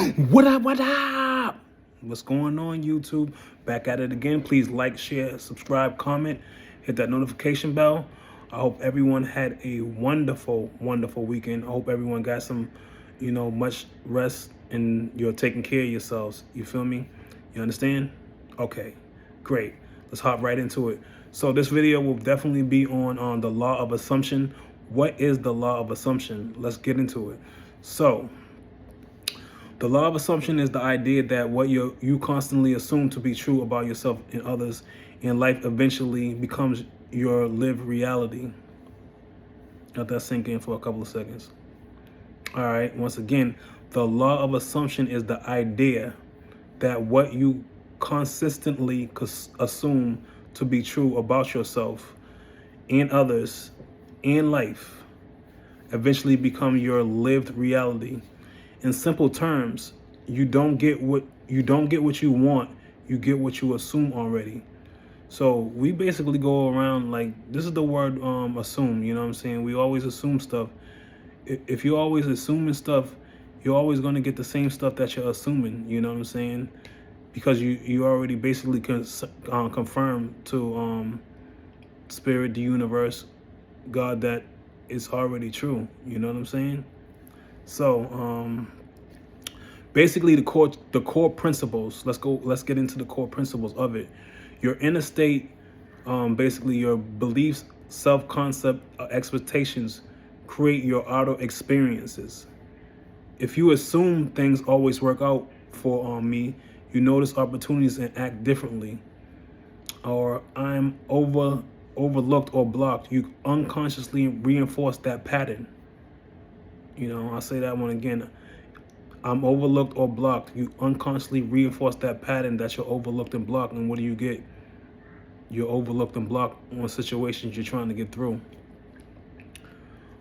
What up, what up? What's going on, YouTube? Back at it again. Please like, share, subscribe, comment, hit that notification bell. I hope everyone had a wonderful, wonderful weekend. I hope everyone got some, much rest and you're taking care of yourselves. You feel me? You understand? Okay, great. Let's hop right into it. So this video will definitely be on the law of assumption. What is the law of assumption? Let's get into it. So, the law of assumption is the idea that what you constantly assume to be true about yourself and others in life eventually becomes your lived reality. Let that sink in for a couple of seconds. All right, once again, the law of assumption is the idea that what you consistently assume to be true about yourself and others in life eventually become your lived reality. In simple terms, you don't get what you want, you get what you assume already. So we basically go around like, this is the word assume, you know what I'm saying? We always assume stuff. If you're always assuming stuff, you're always going to get the same stuff that you're assuming, you know what I'm saying? Because you already basically confirm to spirit, the universe, God, that it's already true, you know what I'm saying? So basically the core principles, let's get into the core principles of it. Your inner state, basically your beliefs, self-concept, expectations create your outer experiences. If you assume things always work out for me, you notice opportunities and act differently. Or I'm overlooked or blocked, you unconsciously reinforce that pattern. I'll say that one again. I'm overlooked or blocked. You unconsciously reinforce that pattern that you're overlooked and blocked. And what do you get? You're overlooked and blocked on situations you're trying to get through.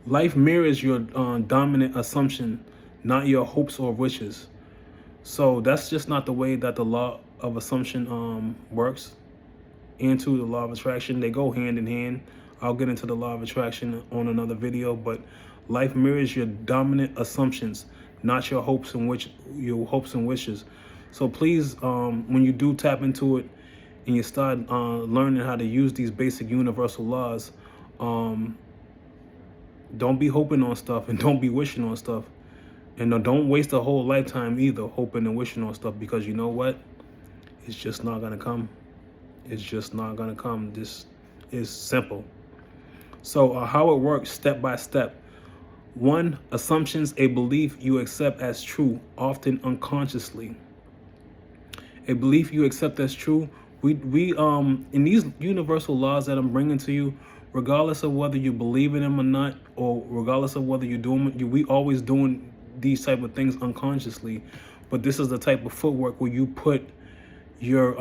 Life mirrors your dominant assumption, not your hopes or wishes. So that's just not the way that the law of assumption works. Into the law of attraction, they go hand in hand. I'll get into the law of attraction on another video, but life mirrors your dominant assumptions, not your hopes and wishes. So please, when you do tap into it and you start learning how to use these basic universal laws, don't be hoping on stuff and don't be wishing on stuff. And don't waste a whole lifetime either hoping and wishing on stuff, because you know what? It's just not going to come. It's just not going to come. This is simple. So how it works step by step. 1, assumptions, a belief you accept as true, often unconsciously. A belief you accept as true. We in these universal laws that I'm bringing to you, regardless of whether you believe in them or not, or regardless of whether you're doing, we always doing these type of things unconsciously. But this is the type of footwork where you put your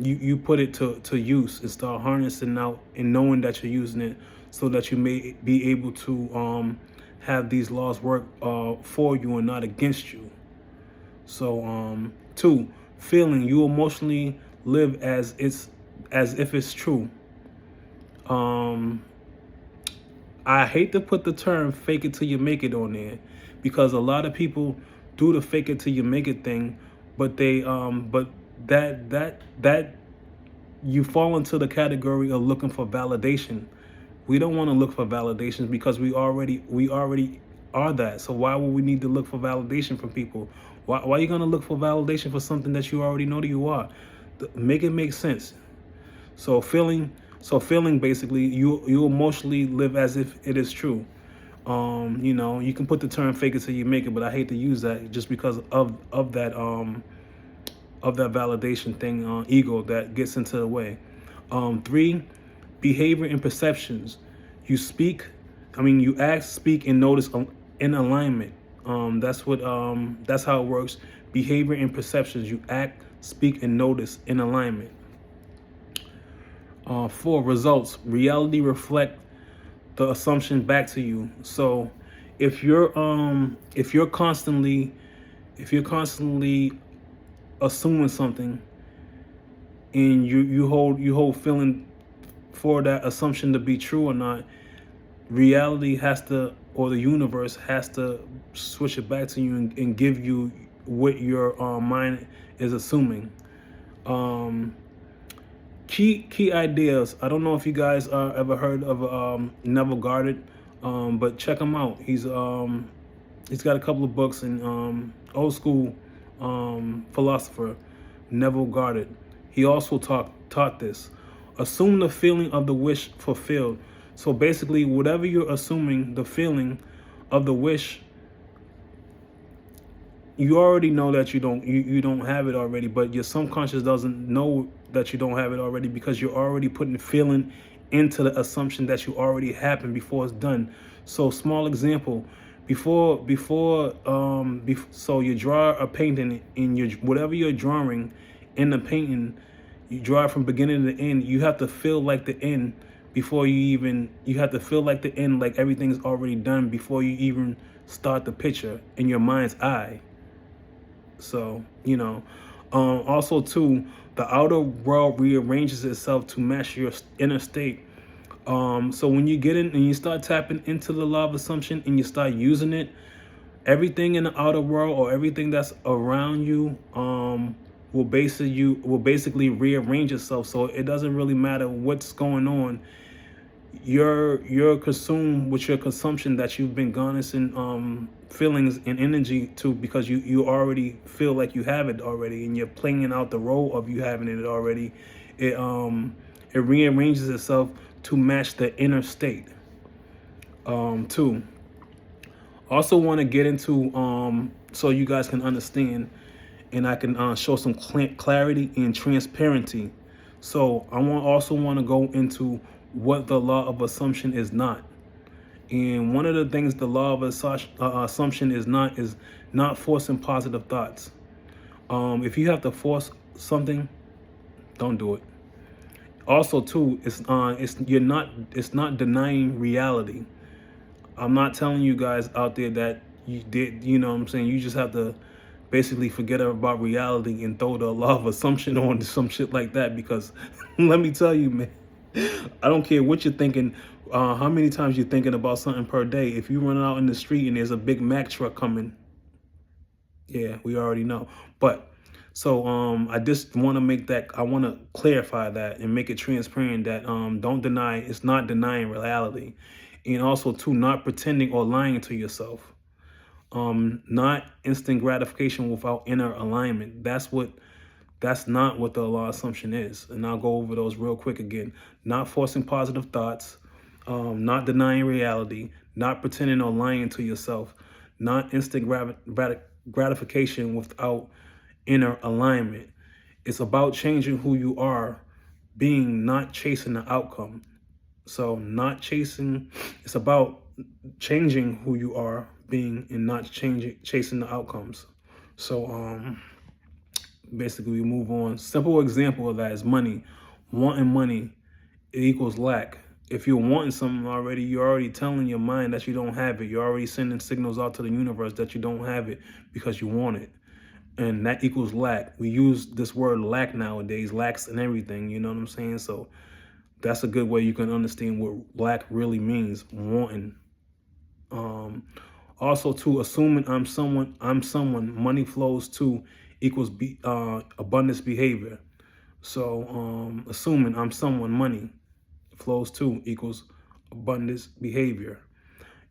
you put it to use and start harnessing out and knowing that you're using it, so that you may be able to have these laws work for you and not against you. So 2, feeling, you emotionally live as if it's true. I hate to put the term fake it till you make it on there, because a lot of people do the fake it till you make it thing, but they that you fall into the category of looking for validation. We don't want to look for validations because we already are that. So why would we need to look for validation from people? Why are you going to look for validation for something that you already know that you are? Make it make sense. So feeling basically, you emotionally live as if it is true. You can put the term fake it till you make it, but I hate to use that just because of that validation thing, ego that gets into the way. 3, behavior and perceptions. You act, speak, and notice in alignment. That's how it works. Behavior and perceptions. You act, speak, and notice in alignment. 4, results. Reality reflect the assumption back to you. So if you're constantly assuming something, and you hold feeling for that assumption to be true or not, reality has to, or the universe has to switch it back to you and give you what your mind is assuming. Um, key ideas. I don't know if you guys ever heard of Neville Goddard, but check him out. He's got a couple of books, and old school philosopher Neville Goddard. He also taught this. Assume the feeling of the wish fulfilled. So basically, whatever you're assuming, the feeling of the wish, you already know that you don't have it already, but your subconscious doesn't know that you don't have it already, because you're already putting feeling into the assumption that you already happened before it's done. So small example, so you draw a painting, in your whatever you're drawing in the painting, you draw it from beginning to end. You have to feel like the end before you have to feel like the end, like everything's already done before you even start the picture in your mind's eye. So, also too, the outer world rearranges itself to match your inner state. So when you get in and you start tapping into the law of assumption and you start using it, everything in the outer world or everything that's around you will basically rearrange itself. So it doesn't really matter what's going on. You're consumed with your consumption that you've been garnishing feelings and energy to, because you already feel like you have it already, and you're playing out the role of you having it already. It rearranges itself to match the inner state. Too. Also want to get into so you guys can understand, and I can show some clarity and transparency. So I also want to go into what the law of assumption is not. And one of the things the law of assumption is not forcing positive thoughts. If you have to force something, don't do it. Also too, it's not denying reality. I'm not telling you guys out there that you did, you know what I'm saying? You just have to basically forget about reality and throw the law of assumption on some shit like that, because let me tell you, man, I don't care what you're thinking, how many times you're thinking about something per day. If you run out in the street and there's a big Mack truck coming, yeah, we already know. But so I just want to clarify that and make it transparent that don't deny, it's not denying reality. And also too, not pretending or lying to yourself. Not instant gratification without inner alignment. That's not what the law assumption is. And I'll go over those real quick again. Not forcing positive thoughts, not denying reality, not pretending or lying to yourself, not instant gratification without inner alignment. It's about changing who you are being, not chasing the outcome. So it's about changing who you are being and not chasing the outcomes. So basically we move on. Simple example of that is money. Wanting money, it equals lack. If you're wanting something already, you're already telling your mind that you don't have it. You're already sending signals out to the universe that you don't have it because you want it. And that equals lack. We use this word lack nowadays, lacks and everything, you know what I'm saying? So that's a good way you can understand what lack really means, wanting. Also too, assuming I'm someone, money flows to equals abundance behavior. So assuming I'm someone, money flows to equals abundance behavior.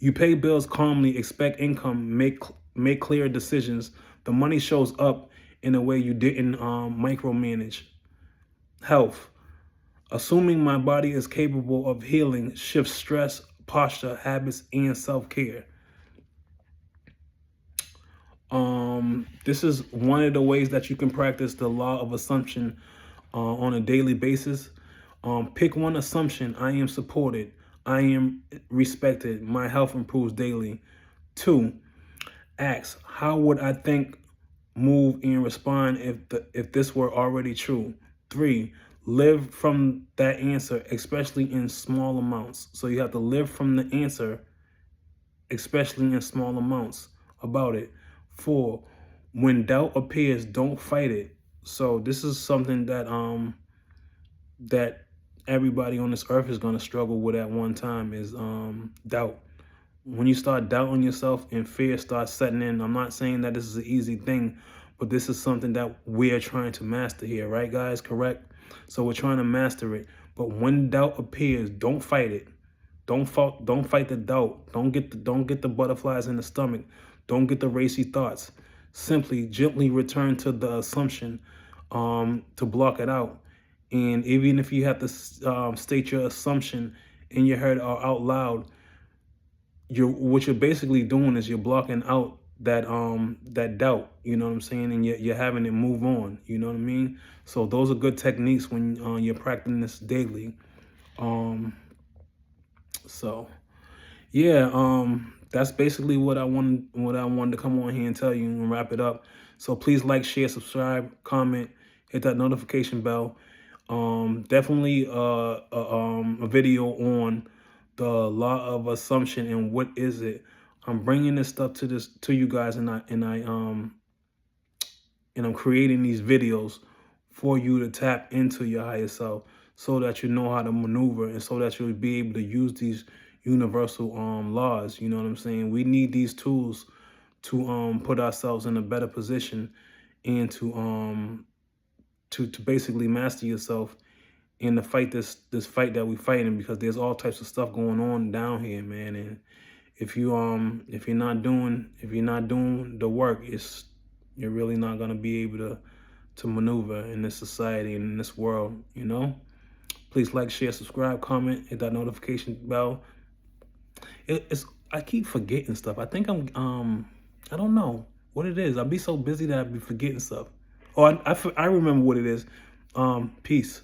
You pay bills calmly, expect income, make clear decisions. The money shows up in a way you didn't micromanage. Health. Assuming my body is capable of healing shifts stress, posture, habits, and self-care. This is one of the ways that you can practice the law of assumption on a daily basis. Pick one assumption. I am supported. I am respected. My health improves daily. 2, ask, how would I think, move, and respond if this were already true? 3, live from that answer, especially in small amounts. So you have to live from the answer, especially in small amounts about it. 4, when doubt appears, don't fight it. So this is something that that everybody on this earth is going to struggle with at one time, is doubt. when you start doubting yourself and fear starts setting in, I'm not saying that this is an easy thing, but this is something that we're trying to master here, right, guys? Correct? So we're trying to master it. But when doubt appears, don't fight it. Don't fight the doubt. Don't get the butterflies in the stomach. Don't get the racy thoughts. Simply gently return to the assumption to block it out. And even if you have to state your assumption in your head or out loud, what you're basically doing is you're blocking out that doubt, you know what I'm saying, and you're having it move on, you know what I mean. So those are good techniques when you're practicing this daily. So yeah, that's basically what I wanted to come on here and tell you and wrap it up. So please like, share, subscribe, comment, hit that notification bell. Definitely a video on the law of assumption and what is it. I'm bringing this stuff to you guys, and I'm creating these videos for you to tap into your higher self, so that you know how to maneuver and so that you'll be able to use these universal laws. You know what I'm saying? We need these tools to put ourselves in a better position and to basically master yourself and to fight this fight that we're fighting, because there's all types of stuff going on down here, man. And if you're not doing the work, you're really not gonna be able to maneuver in this society and in this world, you know? Please like, share, subscribe, comment, hit that notification bell. I keep forgetting stuff. I think I don't know what it is. I'll be so busy that I'll be forgetting stuff. Oh, I remember what it is. Peace.